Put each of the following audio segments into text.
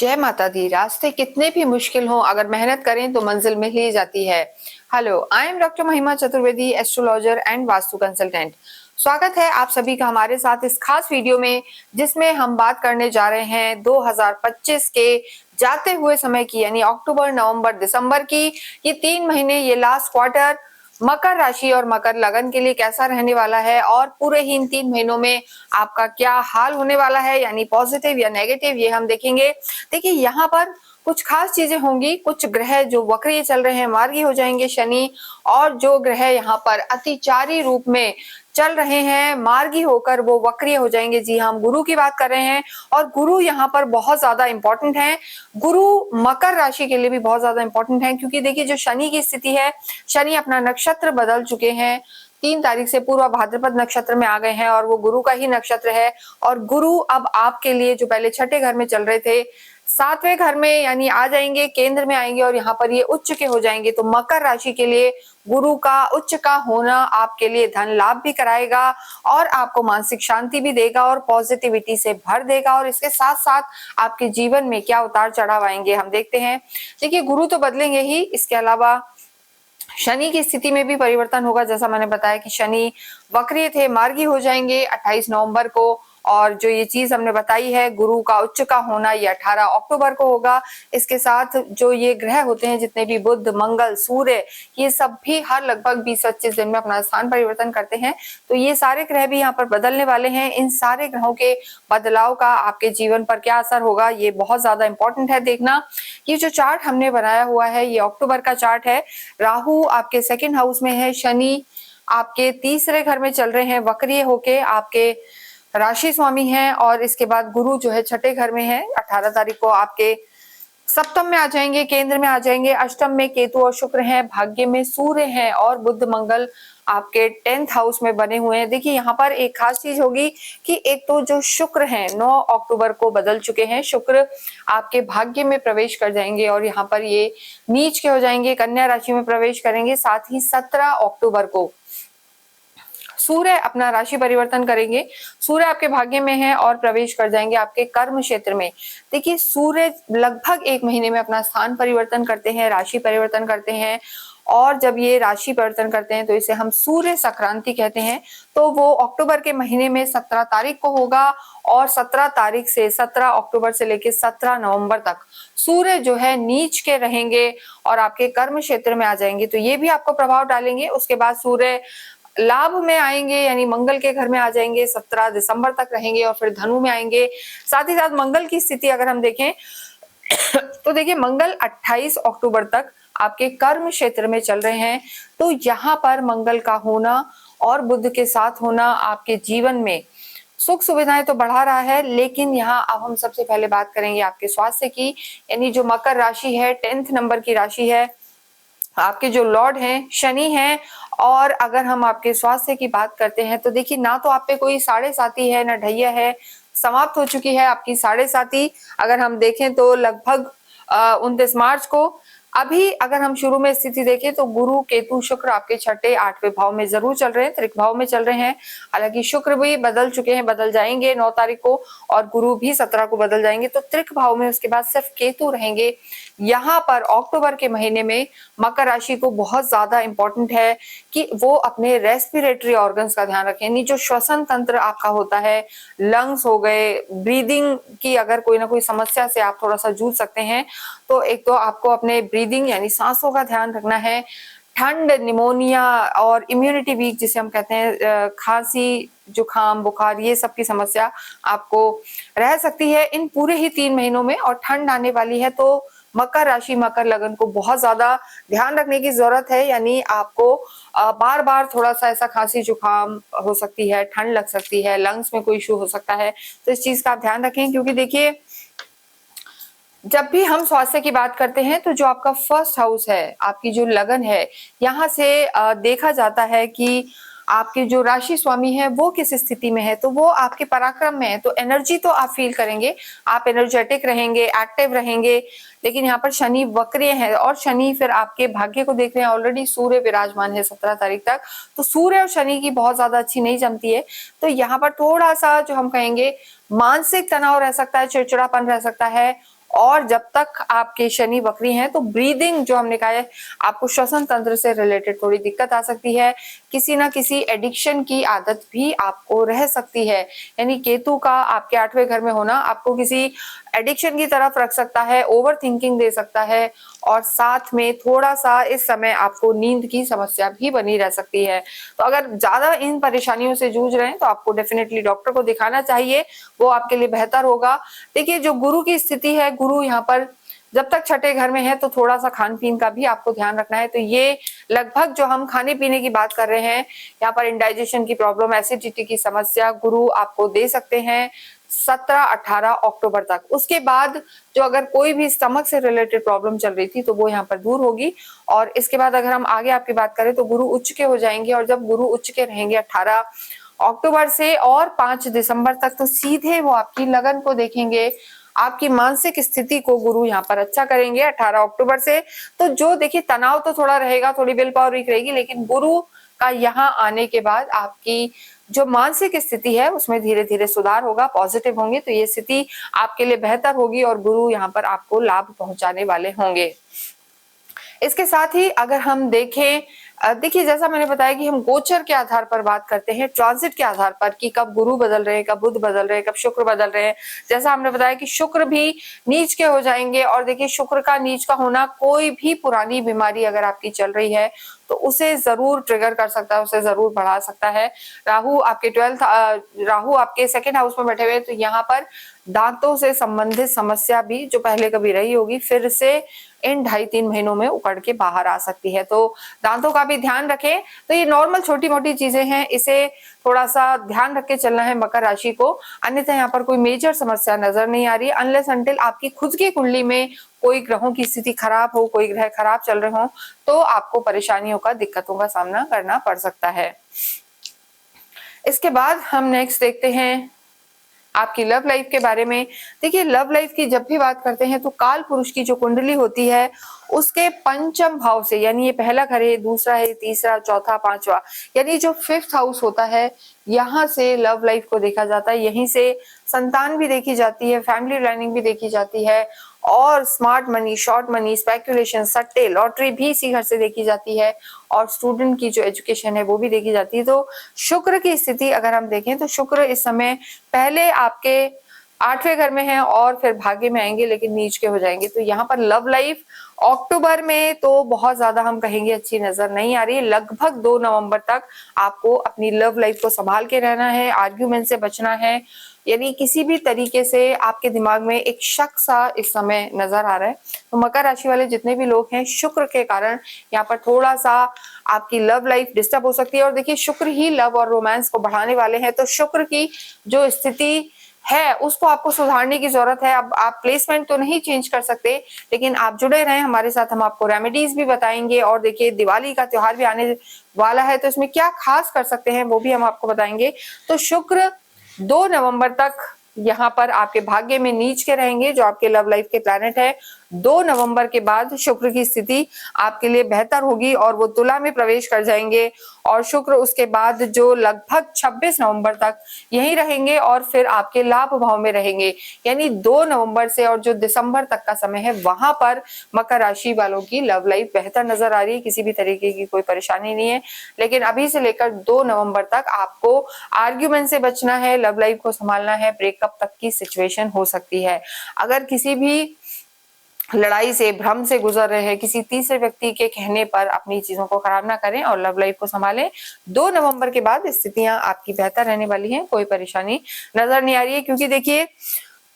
जय माता दी। रास्ते कितने भी मुश्किल हों, अगर मेहनत करें तो मंजिल मिल ही जाती है। हेलो, आई एम डॉक्टर महिमा Chaturvedi, astrologer and vastu consultant. स्वागत है आप सभी का हमारे साथ इस खास वीडियो में, जिसमें हम बात करने जा रहे हैं 2025 के जाते हुए समय की, यानी अक्टूबर, नवंबर, दिसंबर की। ये 3 महीने, ये लास्ट क्वार्टर मकर राशि और मकर लगन के लिए कैसा रहने वाला है, और पूरे ही इन 3 महीनों में आपका क्या हाल होने वाला है, यानी पॉजिटिव या नेगेटिव, ये हम देखेंगे। देखिए, यहाँ पर कुछ खास चीजें होंगी। कुछ ग्रह जो वक्रीय चल रहे हैं, मार्गी हो जाएंगे शनि, और जो ग्रह यहाँ पर अतिचारी रूप में चल रहे हैं मार्गी होकर, वो वक्रीय हो जाएंगे। जी, हम गुरु की बात कर रहे हैं, और गुरु यहाँ पर बहुत ज्यादा इंपॉर्टेंट है। गुरु मकर राशि के लिए भी बहुत ज्यादा इंपॉर्टेंट है, क्योंकि देखिए जो शनि की स्थिति है, शनि अपना नक्षत्र बदल चुके हैं। 3 तारीख से पूर्व भाद्रपद नक्षत्र में आ गए हैं, और वो गुरु का ही नक्षत्र है। और गुरु अब आपके लिए जो पहले छठे घर में चल रहे थे, 7वें घर में यानी आ जाएंगे, केंद्र में आएंगे, और यहाँ पर ये उच्च के हो जाएंगे। तो मकर राशि के लिए गुरु का उच्च का होना आपके लिए धन लाभ भी कराएगा, और आपको मानसिक शांति भी देगा, और पॉजिटिविटी से भर देगा। और इसके साथ साथ आपके जीवन में क्या उतार चढ़ाव आएंगे, हम देखते हैं। देखिए, गुरु तो बदलेंगे ही, इसके अलावा शनि की स्थिति में भी परिवर्तन होगा। जैसा मैंने बताया कि शनि वक्रीय थे, मार्गी हो जाएंगे 28 नवंबर को। और जो ये चीज हमने बताई है, गुरु का उच्च का होना, ये 18 अक्टूबर को होगा। इसके साथ जो ये ग्रह होते हैं, जितने भी बुध, मंगल, सूर्य, ये सब भी हर लगभग 20-25 दिन में अपना स्थान परिवर्तन करते हैं। तो ये सारे ग्रह भी यहाँ पर बदलने वाले हैं। इन सारे ग्रहों के बदलाव का आपके जीवन पर क्या असर होगा, ये बहुत ज्यादा इंपॉर्टेंट है देखना। ये जो चार्ट हमने बनाया हुआ है, ये अक्टूबर का चार्ट है। राहु आपके 2nd हाउस में है, शनि आपके 3रे घर में चल रहे हैं वक्रीय होके, आपके राशि स्वामी हैं। और इसके बाद गुरु जो है 6ठे घर में है, 18 तारीख को आपके सप्तम में आ जाएंगे, केंद्र में आ जाएंगे। अष्टम में केतु और शुक्र हैं, भाग्य में सूर्य हैं, और बुध मंगल आपके 10th हाउस में बने हुए हैं। देखिए, यहाँ पर एक खास चीज होगी कि एक तो जो शुक्र हैं 9 अक्टूबर को बदल चुके हैं, शुक्र आपके भाग्य में प्रवेश कर जाएंगे, और यहाँ पर ये नीच के हो जाएंगे, कन्या राशि में प्रवेश करेंगे। साथ ही 17 अक्टूबर को सूर्य अपना राशि परिवर्तन करेंगे। सूर्य आपके भाग्य में है और प्रवेश कर जाएंगे आपके कर्म क्षेत्र में। देखिए, सूर्य लगभग 1 महीने में अपना स्थान परिवर्तन करते हैं, राशि परिवर्तन करते हैं। और जब ये राशि परिवर्तन करते हैं तो इसे हम सूर्य संक्रांति कहते हैं। तो वो अक्टूबर के महीने में 17 तारीख को होगा, और 17 तारीख से 17 अक्टूबर से लेकर 17 नवंबर तक सूर्य जो है नीच के रहेंगे और आपके कर्म क्षेत्र में आ जाएंगे। तो ये भी आपको प्रभाव डालेंगे। उसके बाद सूर्य लाभ में आएंगे, यानी मंगल के घर में आ जाएंगे, 17 दिसंबर तक रहेंगे, और फिर धनु में आएंगे। साथ ही साथ मंगल की स्थिति अगर हम देखें तो देखिए, मंगल 28 अक्टूबर तक आपके कर्म क्षेत्र में चल रहे हैं। तो यहाँ पर मंगल का होना और बुध के साथ होना आपके जीवन में सुख सुविधाएं तो बढ़ा रहा है, लेकिन यहाँ अब हम सबसे पहले बात करेंगे आपके स्वास्थ्य की। यानी जो मकर राशि है, 10th नंबर की राशि है, आपके जो लॉर्ड हैं शनि हैं। और अगर हम आपके स्वास्थ्य की बात करते हैं तो देखिए, ना तो आप पे कोई साढ़े साती है, ना ढैया है, समाप्त हो चुकी है आपकी साढ़े साती। अगर हम देखें तो लगभग 29 मार्च को। अभी अगर हम शुरू में स्थिति देखें तो गुरु, केतु, शुक्र आपके 6ठे 8वें भाव में जरूर चल रहे हैं, त्रिक भाव में चल रहे हैं। हालांकि शुक्र भी बदल चुके हैं, बदल जाएंगे 9 तारीख को, और गुरु भी 17 को बदल जाएंगे। तो त्रिक भाव में उसके बाद सिर्फ केतु रहेंगे। यहाँ पर अक्टूबर के महीने में मकर राशि को बहुत ज्यादा इंपॉर्टेंट है कि वो अपने रेस्पिरेटरी ऑर्गन्स का ध्यान रखें। यानी जो श्वसन तंत्र आपका होता है, लंग्स हो गए, ब्रीदिंग की अगर कोई ना कोई समस्या से आप थोड़ा सा जूझ सकते हैं, तो एक तो आपको अपने ब्रीदिंग यानी सांसों का ध्यान रखना है। ठंड, निमोनिया और इम्यूनिटी वीक जिसे हम कहते हैं, खांसी, जुकाम, बुखार, ये सब की समस्या आपको रह सकती है इन पूरे ही 3 महीनों में। और ठंड आने वाली है, तो मकर राशि, मकर लगन को बहुत ज्यादा ध्यान रखने की जरूरत है। यानी आपको बार बार थोड़ा सा ऐसा खांसी जुकाम हो सकती है, ठंड लग सकती है, लंग्स में कोई इशू हो सकता है। तो इस चीज का आप ध्यान रखें, क्योंकि देखिए, जब भी हम स्वास्थ्य की बात करते हैं तो जो आपका 1st हाउस है, आपकी जो लगन है, यहाँ से देखा जाता है कि आपके जो राशि स्वामी है वो किस स्थिति में है। तो वो आपके पराक्रम में है, तो एनर्जी तो आप फील करेंगे, आप एनर्जेटिक रहेंगे, एक्टिव रहेंगे। लेकिन यहाँ पर शनि वक्रीय है, और शनि फिर आपके भाग्य को देख रहे हैं। ऑलरेडी सूर्य विराजमान है 17 तारीख तक, तो सूर्य और शनि की बहुत ज्यादा अच्छी नहीं जमती है। तो यहाँ पर थोड़ा सा जो हम कहेंगे मानसिक तनाव रह सकता है, चिड़चिड़ापन रह सकता है, और जब तक आपके शनि वक्री हैं तो ब्रीदिंग जो हमने कहा है, आपको श्वसन तंत्र से रिलेटेड थोड़ी दिक्कत आ सकती है। किसी ना किसी एडिक्शन की आदत भी आपको रह सकती है, यानी केतु का आपके 8वें घर में होना आपको किसी एडिक्शन की तरफ रख सकता है, ओवर थिंकिंग दे सकता है, और साथ में थोड़ा सा इस समय आपको नींद की समस्या भी बनी रह सकती है। तो अगर ज्यादा इन परेशानियों से जूझ रहे हैं तो आपको डेफिनेटली डॉक्टर को दिखाना चाहिए, वो आपके लिए बेहतर होगा। देखिए, जो गुरु की स्थिति है, गुरु यहाँ पर जब तक छठे घर में है तो थोड़ा सा खान पीन का भी आपको ध्यान रखना है। तो ये लगभग जो हम खाने पीने की बात कर रहे हैं, यहाँ पर इंडाइजेशन की प्रॉब्लम, एसिडिटी की समस्या गुरु आपको दे सकते हैं 17-18 अक्टूबर तक। उसके बाद जो अगर कोई भी स्टमक से रिलेटेड प्रॉब्लम चल रही थी तो वो यहाँ पर दूर होगी। और इसके बाद अगर हम आगे आपकी बात करें तो गुरु उच्च के हो जाएंगे, और जब गुरु उच्च के रहेंगे 18 अक्टूबर से और 5 दिसंबर तक, तो सीधे वो आपकी लगन को देखेंगे, आपकी मानसिक स्थिति को गुरु यहाँ पर अच्छा करेंगे 18 अक्टूबर से। तो जो देखिए तनाव तो थोड़ा रहेगा, थोड़ी विल पावर वीक रहेगी, लेकिन गुरु का यहाँ आने के बाद आपकी जो मानसिक स्थिति है उसमें धीरे धीरे सुधार होगा, पॉजिटिव होंगे, तो ये स्थिति आपके लिए बेहतर होगी और गुरु यहाँ पर आपको लाभ पहुंचाने वाले होंगे। इसके साथ ही अगर हम देखें, देखिए जैसा मैंने बताया कि हम गोचर के आधार पर बात करते हैं, ट्रांजिट के आधार पर, कि कब गुरु बदल रहे हैं, कब बुध बदल रहे हैं, कब शुक्र बदल रहे हैं। जैसा हमने बताया कि शुक्र भी नीच के हो जाएंगे, और देखिए शुक्र का नीच का होना कोई भी पुरानी बीमारी अगर आपकी चल रही है तो उसे जरूर ट्रिगर कर सकता है, उसे जरूर बढ़ा सकता है। राहु आपके 12th, राहु आपके 2nd हाउस में बैठे हुए, तो यहाँ पर दांतों से संबंधित समस्या भी जो पहले कभी रही होगी फिर से इन 2.5-3 महीनों में उकड़ के बाहर आ सकती है। तो दांतों का भी ध्यान रखें। तो ये नॉर्मल छोटी मोटी चीजें हैं, इसे थोड़ा सा ध्यान रख के चलना है मकर राशि को। अन्यथा यहाँ पर कोई मेजर समस्या नजर नहीं आ रही, अनलेस अनटिल आपकी खुद की कुंडली में कोई ग्रहों की स्थिति खराब हो, कोई ग्रह खराब चल रहे हो, तो आपको परेशानियों का, दिक्कतों का सामना करना पड़ सकता है। इसके बाद हम नेक्स्ट देखते हैं आपकी लव लाइफ के बारे में। देखिए, लव लाइफ की जब भी बात करते हैं तो काल पुरुष की जो कुंडली होती है उसके पंचम भाव से, यानी ये पहला घर है, दूसरा है, तीसरा, चौथा, पांचवा, यानी जो 5th हाउस होता है, यहाँ से लव लाइफ को देखा जाता है। यहीं से संतान भी देखी जाती है, फैमिली प्लानिंग भी देखी जाती है, और smart money, short money, speculation, सट्टे, लॉटरी भी इसी घर से देखी जाती है, और स्टूडेंट की जो एजुकेशन है वो भी देखी जाती है। तो शुक्र की स्थिति अगर हम देखें तो शुक्र इस समय पहले आपके 8वें घर में है और फिर भाग्य में आएंगे, लेकिन नीच के हो जाएंगे। तो यहाँ पर लव लाइफ अक्टूबर में तो बहुत ज्यादा हम कहेंगे अच्छी नजर नहीं आ रही है। लगभग 2 नवंबर तक आपको अपनी लव लाइफ को संभाल के रहना है, आर्ग्यूमेंट से बचना है, यानी किसी भी तरीके से आपके दिमाग में एक शक सा इस समय नजर आ रहा है। तो मकर राशि वाले जितने भी लोग हैं, शुक्र के कारण यहाँ पर थोड़ा सा आपकी लव लाइफ डिस्टर्ब हो सकती है। और देखिए, शुक्र ही लव और रोमांस को बढ़ाने वाले हैं, तो शुक्र की जो स्थिति है उसको आपको सुधारने की जरूरत है। अब आप प्लेसमेंट तो नहीं चेंज कर सकते, लेकिन आप जुड़े रहें हमारे साथ, हम आपको रेमेडीज भी बताएंगे। और देखिए, दिवाली का त्योहार भी आने वाला है, तो इसमें क्या खास कर सकते हैं वो भी हम आपको बताएंगे। तो शुक्र 2 नवंबर तक यहाँ पर आपके भाग्य में नीच के रहेंगे, जो आपके लव लाइफ के प्लैनेट है। 2 नवंबर के बाद शुक्र की स्थिति आपके लिए बेहतर होगी और वो तुला में प्रवेश कर जाएंगे, और शुक्र उसके बाद जो लगभग 26 नवंबर तक यहीं रहेंगे और फिर आपके लाभ भाव में रहेंगे। यानी 2 नवंबर से और जो दिसंबर तक का समय है, वहां पर मकर राशि वालों की लव लाइफ बेहतर नजर आ रही है, किसी भी तरीके की कोई परेशानी नहीं है। लेकिन अभी से लेकर 2 नवंबर तक आपको आर्ग्यूमेंट से बचना है, लव लाइफ को संभालना है, ब्रेकअप तक की सिचुएशन हो सकती है। अगर किसी भी लड़ाई से, भ्रम से गुजर रहे हैं, किसी तीसरे व्यक्ति के कहने पर अपनी चीजों को खराब ना करें और लव लाइफ को संभालें। 2 नवंबर के बाद स्थितियां आपकी बेहतर रहने वाली हैं, कोई परेशानी नजर नहीं आ रही है। क्योंकि देखिए,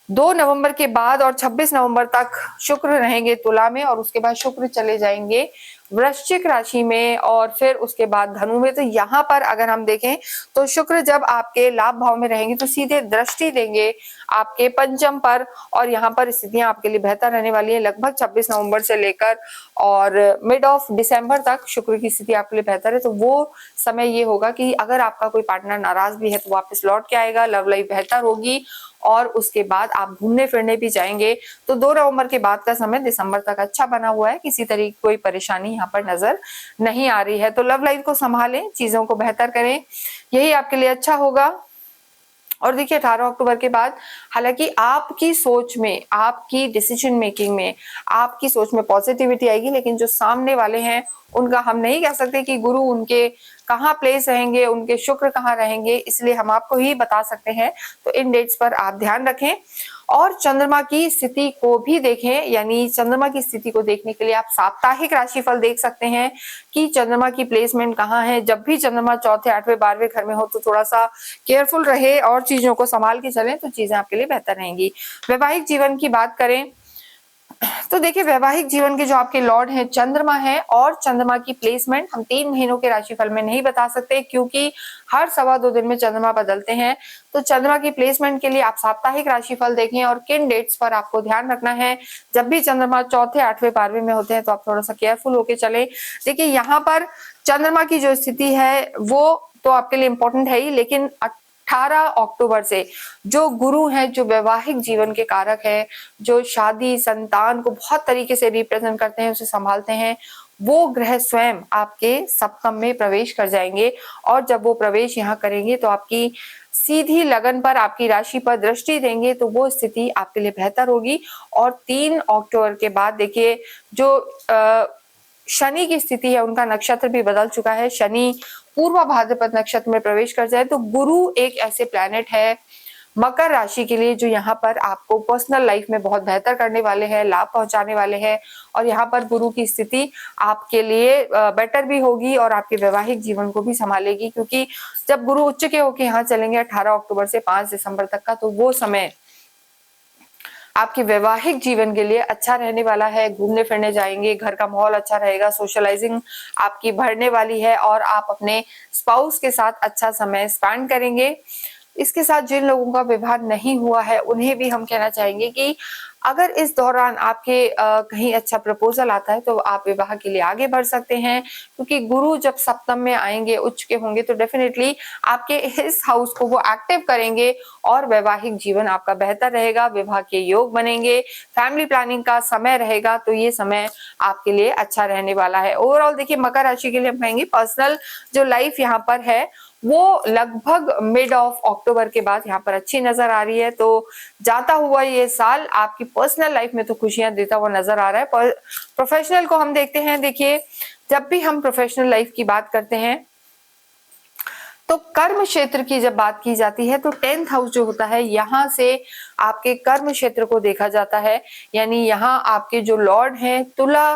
2 नवंबर के बाद और 26 नवंबर तक शुक्र रहेंगे तुला में, और उसके बाद शुक्र चले जाएंगे वृश्चिक राशि में, और फिर उसके बाद धनु में। तो यहाँ पर अगर हम देखें तो शुक्र जब आपके लाभ भाव में रहेंगे तो सीधे दृष्टि देंगे आपके पंचम पर, और यहाँ पर स्थितियां आपके लिए बेहतर रहने वाली है। लगभग 26 नवंबर से लेकर और मिड ऑफ दिसंबर तक शुक्र की स्थिति आपके लिए बेहतर है। तो वो समय ये होगा कि अगर आपका कोई पार्टनर नाराज भी है तो वापस लौट के आएगा, लव लाइफ बेहतर होगी, और उसके बाद आप घूमने फिरने भी जाएंगे। तो 2 नवंबर के बाद का समय दिसंबर तक अच्छा बना हुआ है, किसी तरह की कोई परेशानी यहाँ पर नजर नहीं आ रही है। तो लव लाइफ को संभालें, चीजों को बेहतर करें, यही आपके लिए अच्छा होगा। और देखिए 18 अक्टूबर के बाद हालांकि आपकी सोच में, आपकी डिसीजन मेकिंग में, आपकी सोच में पॉजिटिविटी आएगी, लेकिन जो सामने वाले हैं उनका हम नहीं कह सकते कि गुरु उनके कहाँ प्लेस रहेंगे, उनके शुक्र कहाँ रहेंगे, इसलिए हम आपको ही बता सकते हैं। तो इन डेट्स पर आप ध्यान रखें और चंद्रमा की स्थिति को भी देखें, यानी चंद्रमा की स्थिति को देखने के लिए आप साप्ताहिक राशिफल देख सकते हैं कि चंद्रमा की प्लेसमेंट कहाँ है। जब भी चंद्रमा चौथे, आठवें, 12वें घर में हो तो थोड़ा सा केयरफुल रहे और चीजों को संभाल के चलें, तो चीजें आपके लिए बेहतर रहेंगी। वैवाहिक जीवन की बात करें तो देखिए वैवाहिक जीवन के जो आपके लॉर्ड हैं चंद्रमा है, और चंद्रमा की प्लेसमेंट हम 3 महीनों के राशिफल में नहीं बता सकते क्योंकि हर 2.25 दिन में चंद्रमा बदलते हैं। तो चंद्रमा की प्लेसमेंट के लिए आप साप्ताहिक राशिफल देखें और किन डेट्स पर आपको ध्यान रखना है। जब भी चंद्रमा चौथे, आठवें, 12वें में होते हैं तो आप थोड़ा सा केयरफुल होके चले। देखिए यहाँ पर चंद्रमा की जो स्थिति है वो तो आपके लिए इंपॉर्टेंट है ही, लेकिन 18 अक्टूबर से जो गुरु हैं, जो वैवाहिक जीवन के कारक है, जो शादी, संतान को बहुत तरीके से रिप्रेजेंट करते हैं, उसे संभालते हैं, वो ग्रह स्वयं आपके सप्तम में प्रवेश कर जाएंगे। और जब वो प्रवेश यहाँ करेंगे तो आपकी सीधी लगन पर, आपकी राशि पर दृष्टि देंगे, तो वो स्थिति आपके लिए बेहतर होगी। और 3 अक्टूबर के बाद देखिए जो शनि की स्थिति है, उनका नक्षत्र भी बदल चुका है। शनि पूर्व भाद्रपद नक्षत्र में प्रवेश कर जाए तो गुरु एक ऐसे प्लैनेट है मकर राशि के लिए जो यहाँ पर आपको पर्सनल लाइफ में बहुत बेहतर करने वाले हैं, लाभ पहुंचाने वाले हैं। और यहाँ पर गुरु की स्थिति आपके लिए बेटर भी होगी और आपके वैवाहिक जीवन को भी संभालेगी, क्योंकि जब गुरु उच्च के होके यहाँ चलेंगे 18 अक्टूबर से 5 दिसंबर तक का, तो वो समय आपके वैवाहिक जीवन के लिए अच्छा रहने वाला है। घूमने फिरने जाएंगे, घर का माहौल अच्छा रहेगा, सोशलाइजिंग आपकी बढ़ने वाली है और आप अपने स्पाउस के साथ अच्छा समय स्पेंड करेंगे। इसके साथ जिन लोगों का विवाह नहीं हुआ है उन्हें भी हम कहना चाहेंगे कि अगर इस दौरान आपके कहीं अच्छा प्रपोजल आता है तो आप विवाह के लिए आगे बढ़ सकते हैं, क्योंकि गुरु जब सप्तम में आएंगे, उच्च के होंगे, तो डेफिनेटली आपके इस हाउस को वो एक्टिव करेंगे और वैवाहिक जीवन आपका बेहतर रहेगा, विवाह के योग बनेंगे, फैमिली प्लानिंग का समय रहेगा। तो ये समय आपके लिए अच्छा रहने वाला है। ओवरऑल देखिए मकर राशि के लिए हम कहेंगे पर्सनल जो लाइफ यहाँ पर है वो लगभग मिड ऑफ अक्टूबर के बाद यहाँ पर अच्छी नजर आ रही है। तो जाता हुआ ये साल आपकी पर्सनल लाइफ में तो खुशियां देता हुआ नजर आ रहा है। पर प्रोफेशनल को हम देखते हैं। देखिए जब भी हम प्रोफेशनल लाइफ की बात करते हैं तो कर्म क्षेत्र की जब बात की जाती है तो 10th हाउस जो होता है यहाँ से आपके कर्म क्षेत्र को देखा जाता है। यानी यहाँ आपके जो लॉर्ड हैं तुला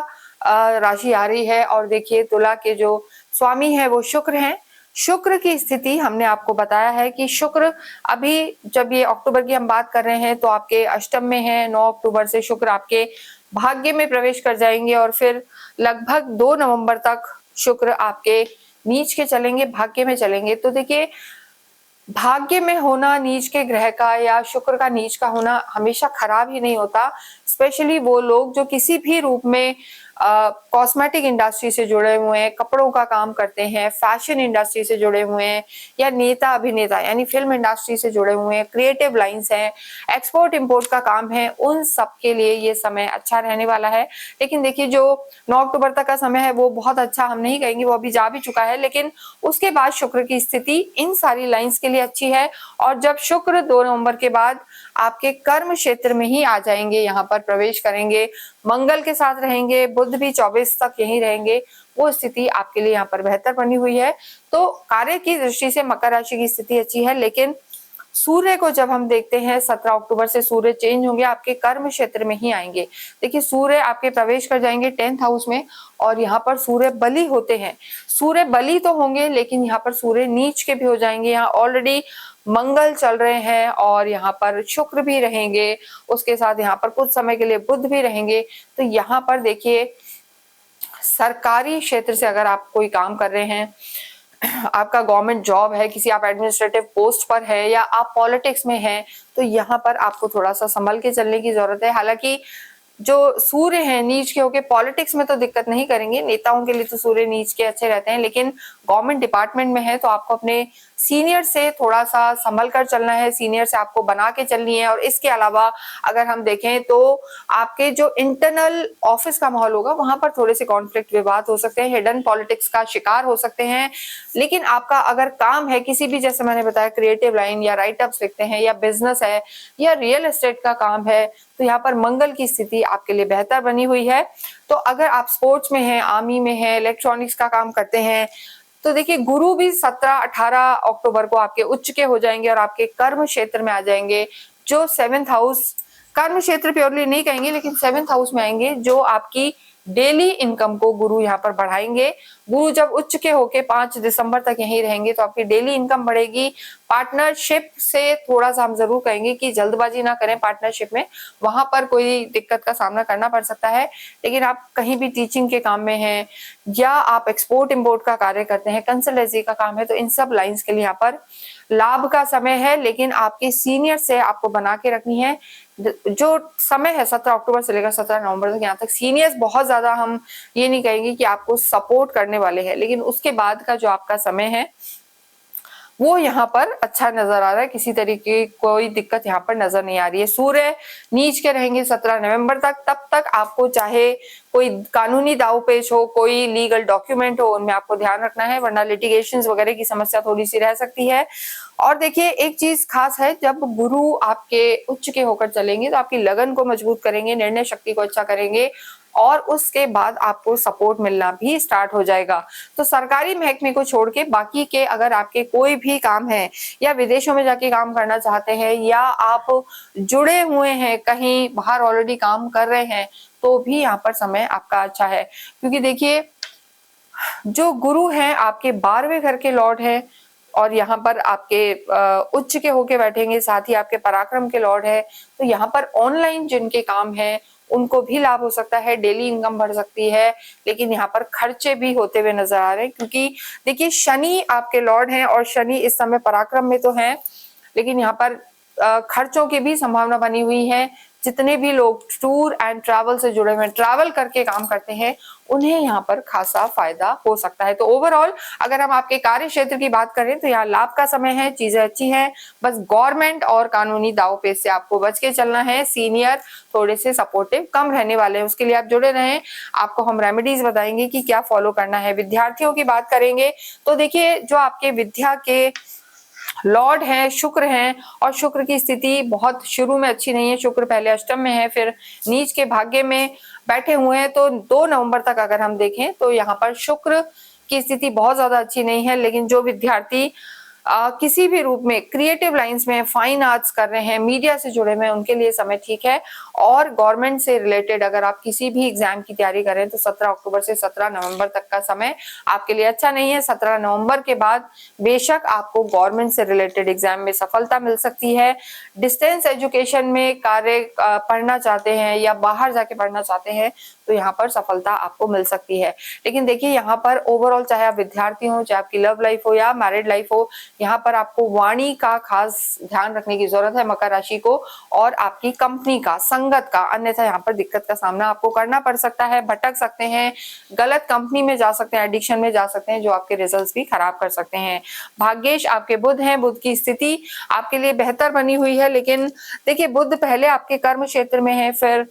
राशि आ रही है, और देखिए तुला के जो स्वामी है वो शुक्र हैं। शुक्र की स्थिति हमने आपको बताया है कि शुक्र अभी जब ये अक्टूबर की हम बात कर रहे हैं तो आपके अष्टम में है। 9 अक्टूबर से शुक्र आपके भाग्य में प्रवेश कर जाएंगे और फिर लगभग 2 नवंबर तक शुक्र आपके नीच के चलेंगे, भाग्य में चलेंगे। तो देखिए भाग्य में होना नीच के ग्रह का या शुक्र का नीच का होना हमेशा खराब ही नहीं होता। स्पेशली वो लोग जो किसी भी रूप में कॉस्मेटिक इंडस्ट्री से जुड़े हुए हैं, कपड़ों का काम करते हैं, फैशन इंडस्ट्री से जुड़े हुए हैं, या नेता अभिनेता यानी फिल्म इंडस्ट्री से जुड़े हुए हैं, क्रिएटिव लाइंस हैं, एक्सपोर्ट इंपोर्ट का काम है, उन सब के लिए ये समय अच्छा रहने वाला है। लेकिन देखिए जो 9 अक्टूबर तक का समय है वो बहुत अच्छा हम नहीं कहेंगे, वो अभी जा भी चुका है, लेकिन उसके बाद शुक्र की स्थिति इन सारी लाइंस के लिए अच्छी है। और जब शुक्र 2 नवंबर के बाद आपके कर्म क्षेत्र में ही आ जाएंगे, यहाँ पर प्रवेश करेंगे, मंगल के साथ रहेंगे, बुध भी 24 तक यहीं रहेंगे, वो स्थिति आपके लिए यहाँ पर बेहतर बनी हुई है। तो कार्य की दृष्टि से मकर राशि की स्थिति अच्छी है। लेकिन सूर्य को जब हम देखते हैं 17 अक्टूबर से सूर्य चेंज होंगे, आपके कर्म क्षेत्र में ही आएंगे। देखिए सूर्य आपके प्रवेश कर जाएंगे 10th हाउस में, और यहाँ पर सूर्य बली होते हैं। सूर्य बली तो होंगे लेकिन यहाँ पर सूर्य नीच के भी हो जाएंगे। यहाँ ऑलरेडी मंगल चल रहे हैं और यहाँ पर शुक्र भी रहेंगे, उसके साथ यहाँ पर कुछ समय के लिए बुध भी रहेंगे। तो यहाँ पर देखिए सरकारी क्षेत्र से अगर आप कोई काम कर रहे हैं, आपका गवर्नमेंट जॉब है, किसी आप एडमिनिस्ट्रेटिव पोस्ट पर है, या आप पॉलिटिक्स में हैं, तो यहाँ पर आपको थोड़ा सा संभल के चलने की जरूरत है। हालांकि जो सूर्य हैं नीच के होके पॉलिटिक्स में तो दिक्कत नहीं करेंगे, नेताओं के लिए तो सूर्य नीच के अच्छे रहते हैं, लेकिन गवर्नमेंट डिपार्टमेंट में है तो आपको अपने सीनियर से थोड़ा सा संभल कर चलना है, सीनियर से आपको बना के चलनी है। और इसके अलावा अगर हम देखें तो आपके जो इंटरनल ऑफिस का माहौल होगा वहां पर थोड़े से कॉन्फ्लिक्ट विवाद हो सकते हैं, हिडन पॉलिटिक्स का शिकार हो सकते हैं। लेकिन आपका अगर काम है किसी भी, जैसे मैंने बताया, क्रिएटिव लाइन या राइटअप्स लिखते हैं या बिजनेस है या रियल एस्टेट का काम है, तो यहाँ पर मंगल की स्थिति आपके लिए बेहतर बनी हुई है। तो अगर आप स्पोर्ट्स में हैं, आर्मी में हैं, इलेक्ट्रॉनिक्स का काम करते हैं, तो देखिए गुरु भी 17-18 अक्टूबर को आपके उच्च के हो जाएंगे और आपके कर्म क्षेत्र में आ जाएंगे। जो 7th हाउस, कर्म क्षेत्र प्योरली नहीं कहेंगे लेकिन 7th हाउस में आएंगे, जो आपकी डेली इनकम को गुरु यहाँ पर बढ़ाएंगे। गुरु जब उच्च के होके 5 दिसंबर तक यहीं रहेंगे तो आपकी डेली इनकम बढ़ेगी। पार्टनरशिप से थोड़ा सा हम जरूर कहेंगे कि जल्दबाजी ना करें पार्टनरशिप में, वहां पर कोई दिक्कत का सामना करना पड़ सकता है। लेकिन आप कहीं भी टीचिंग के काम में हैं या आप एक्सपोर्ट इंपोर्ट का कार्य करते हैं, कंसल्टेंसी का काम है, तो इन सब लाइंस के लिए यहाँ पर लाभ का समय है। लेकिन आपके सीनियर से आपको बना के रखनी है। जो समय है 17 अक्टूबर से लेकर 17 नवंबर तक, यहाँ तक सीनियर्स बहुत ज्यादा हम ये नहीं कहेंगे कि आपको सपोर्ट करने वाले हैं, लेकिन उसके बाद का जो आपका समय है वो यहाँ पर अच्छा नजर आ रहा है। किसी तरीके की कोई दिक्कत यहाँ पर नजर नहीं आ रही है। सूर्य नीच के रहेंगे 17 नवंबर तक। तब तक आपको चाहे कोई कानूनी दाव पेच हो, कोई लीगल डॉक्यूमेंट हो, उनमें आपको ध्यान रखना है, वरना लिटिगेशंस वगैरह की समस्या थोड़ी सी रह सकती है। और देखिए एक चीज खास है, जब गुरु आपके उच्च के होकर चलेंगे तो आपकी लगन को मजबूत करेंगे, निर्णय शक्ति को अच्छा करेंगे और उसके बाद आपको सपोर्ट मिलना भी स्टार्ट हो जाएगा। तो सरकारी महकमे को छोड़ के बाकी के अगर आपके कोई भी काम है या विदेशों में जाके काम करना चाहते हैं या आप जुड़े हुए हैं कहीं बाहर ऑलरेडी काम कर रहे हैं, तो भी यहाँ पर समय आपका अच्छा है। क्योंकि देखिए जो गुरु हैं आपके 12वें घर के लॉर्ड हैं और यहाँ पर आपके उच्च के होके बैठेंगे, साथ ही आपके पराक्रम के लॉर्ड है। तो यहाँ पर ऑनलाइन जिनके काम है उनको भी लाभ हो सकता है, डेली इनकम बढ़ सकती है। लेकिन यहाँ पर खर्चे भी होते हुए नजर आ रहे हैं, क्योंकि देखिए शनि आपके लॉर्ड हैं और शनि इस समय पराक्रम में तो है, लेकिन यहाँ पर खर्चों की भी संभावना बनी हुई है। जितने भी लोग टूर एंड ट्रैवल से जुड़े हुए, ट्रैवल करके काम करते हैं, उन्हें यहाँ पर खासा फायदा हो सकता है। तो ओवरऑल अगर हम आपके कार्य क्षेत्र की बात करें तो यहाँ लाभ का समय है, चीजें अच्छी हैं। बस गवर्नमेंट और कानूनी दाव पेच से आपको बच के चलना है। सीनियर थोड़े से सपोर्टिव कम रहने वाले हैं, उसके लिए आप जुड़े रहें। आपको हम रेमेडीज बताएंगे कि क्या फॉलो करना है। विद्यार्थियों की बात करेंगे तो देखिए जो आपके विद्या के लॉर्ड हैं शुक्र हैं, और शुक्र की स्थिति बहुत शुरू में अच्छी नहीं है। शुक्र पहले अष्टम में है, फिर नीच के भाग्य में बैठे हुए हैं। तो 2 नवंबर तक अगर हम देखें तो यहाँ पर शुक्र की स्थिति बहुत ज्यादा अच्छी नहीं है। लेकिन जो विद्यार्थी किसी भी रूप में क्रिएटिव लाइंस में, फाइन आर्ट्स कर रहे हैं, मीडिया से जुड़े हुए हैं, उनके लिए समय ठीक है। और गवर्नमेंट से रिलेटेड अगर आप किसी भी एग्जाम की तैयारी कर रहे हैं तो 17 अक्टूबर से 17 नवंबर तक का समय आपके लिए अच्छा नहीं है। 17 नवंबर के बाद बेशक आपको गवर्नमेंट से रिलेटेड एग्जाम में सफलता मिल सकती है। डिस्टेंस एजुकेशन में कार्य पढ़ना चाहते हैं या बाहर जाके पढ़ना चाहते हैं तो यहाँ पर सफलता आपको मिल सकती है। लेकिन देखिए यहाँ पर ओवरऑल चाहे आप विद्यार्थी हो, चाहे आपकी लव लाइफ हो या मैरिड लाइफ हो, यहाँ पर आपको वाणी का खास ध्यान रखने की जरूरत है मकर राशि को, और आपकी कंपनी का, संगत का, अन्यथा यहाँ पर दिक्कत का सामना आपको करना पड़ सकता है। भटक सकते हैं, गलत कंपनी में जा सकते हैं, एडिक्शन में जा सकते हैं, जो आपके रिजल्ट्स भी खराब कर सकते हैं। भाग्येश आपके बुध हैं, बुध की स्थिति आपके लिए बेहतर बनी हुई है। लेकिन देखिए बुध पहले आपके कर्म क्षेत्र में है, फिर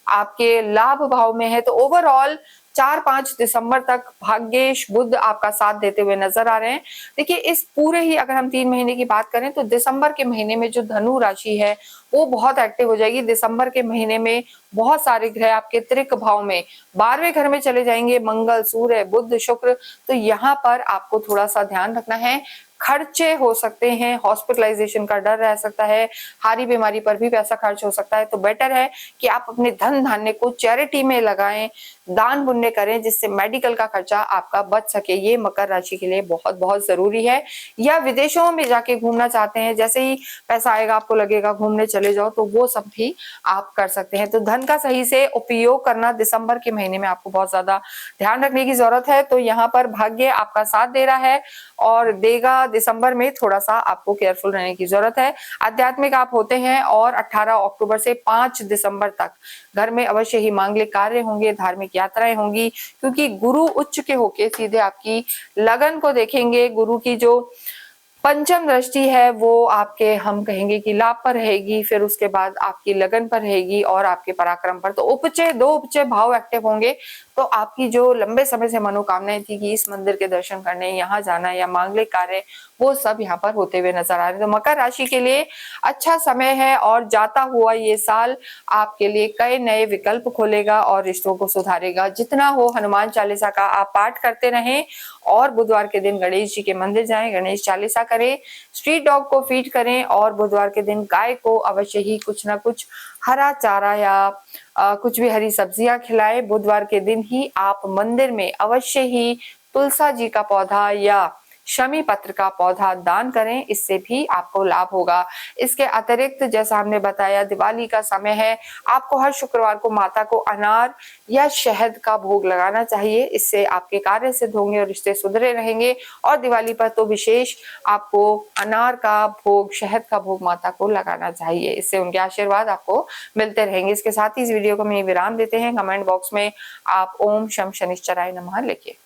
आपके लाभ भाव में है। तो ओवरऑल 4-5 दिसंबर तक भाग्येश बुध आपका साथ देते हुए नजर आ रहे हैं। देखिए इस पूरे ही अगर हम 3 महीने की बात करें तो दिसंबर के महीने में जो धनु राशि है वो बहुत एक्टिव हो जाएगी। दिसंबर के महीने में बहुत सारे ग्रह आपके त्रिक भाव में 12वें घर में चले जाएंगे, मंगल, सूर्य, बुध, शुक्र। तो यहाँ पर आपको थोड़ा सा ध्यान रखना है, खर्चे हो सकते हैं, हॉस्पिटलाइजेशन का डर रह सकता है, हारी बीमारी पर भी पैसा खर्च हो सकता है। तो बेटर है कि आप अपने धन धान्य को चैरिटी में लगाएं, दान पुण्य करें, जिससे मेडिकल का खर्चा आपका बच सके। ये मकर राशि के लिए बहुत बहुत जरूरी है। या विदेशों में जाके घूमना चाहते हैं, जैसे ही पैसा आएगा आपको लगेगा घूमने चले जाओ, तो वो सब भी आप कर सकते हैं। तो धन का सही से उपयोग करना दिसंबर के महीने में आपको बहुत ज्यादा ध्यान रखने की जरूरत है। तो यहाँ पर भाग्य आपका साथ दे रहा है और देगा। दिसंबर में थोड़ा सा आपको केयरफुल रहने की जरूरत है। आध्यात्मिक आप होते हैं और 18 अक्टूबर से 5 दिसंबर तक घर में अवश्य ही मांगलिक कार्य होंगे, धार्मिक यात्राएं होंगी, क्योंकि गुरु उच्च के होके सीधे आपकी लगन को देखेंगे। गुरु की जो पंचम दृष्टि है वो आपके, हम कहेंगे कि लाभ पर रहेगी, फिर उसके बाद आपकी लगन पर रहेगी और आपके पराक्रम पर। तो दो उपचय भाव एक्टिव होंगे, तो आपकी जो लंबे समय से मनोकामनाएं थी कि इस मंदिर के दर्शन करने, यहाँ जाना या मांगलिक कार्य, वो सब यहाँ पर होते हुए नजर आ रहे हैं। तो मकर राशि के लिए अच्छा समय है और जाता हुआ ये साल आपके लिए कई नए विकल्प खोलेगा और रिश्तों को सुधारेगा। जितना हो हनुमान चालीसा का आप पाठ करते रहें और बुधवार के दिन गणेश जी के मंदिर जाएं, गणेश चालीसा करें, स्ट्रीट डॉग को फीड करें और बुधवार के दिन गाय को अवश्य ही कुछ ना कुछ हरा चारा या कुछ भी हरी सब्जियां खिलाएं। बुधवार के दिन ही आप मंदिर में अवश्य ही तुलसा जी का पौधा या शमी पत्र का पौधा दान करें, इससे भी आपको लाभ होगा। इसके अतिरिक्त जैसा हमने बताया, दिवाली का समय है, आपको हर शुक्रवार को माता को अनार या शहद का भोग लगाना चाहिए। इससे आपके कार्य सिद्ध होंगे और रिश्ते सुधरे रहेंगे। और दिवाली पर तो विशेष आपको अनार का भोग, शहद का भोग माता को लगाना चाहिए, इससे उनके आशीर्वाद आपको मिलते रहेंगे। इसके साथ ही इस वीडियो को हम विराम देते हैं। कमेंट बॉक्स में आप ओम शम शनिश्चराय नमः लिखिए।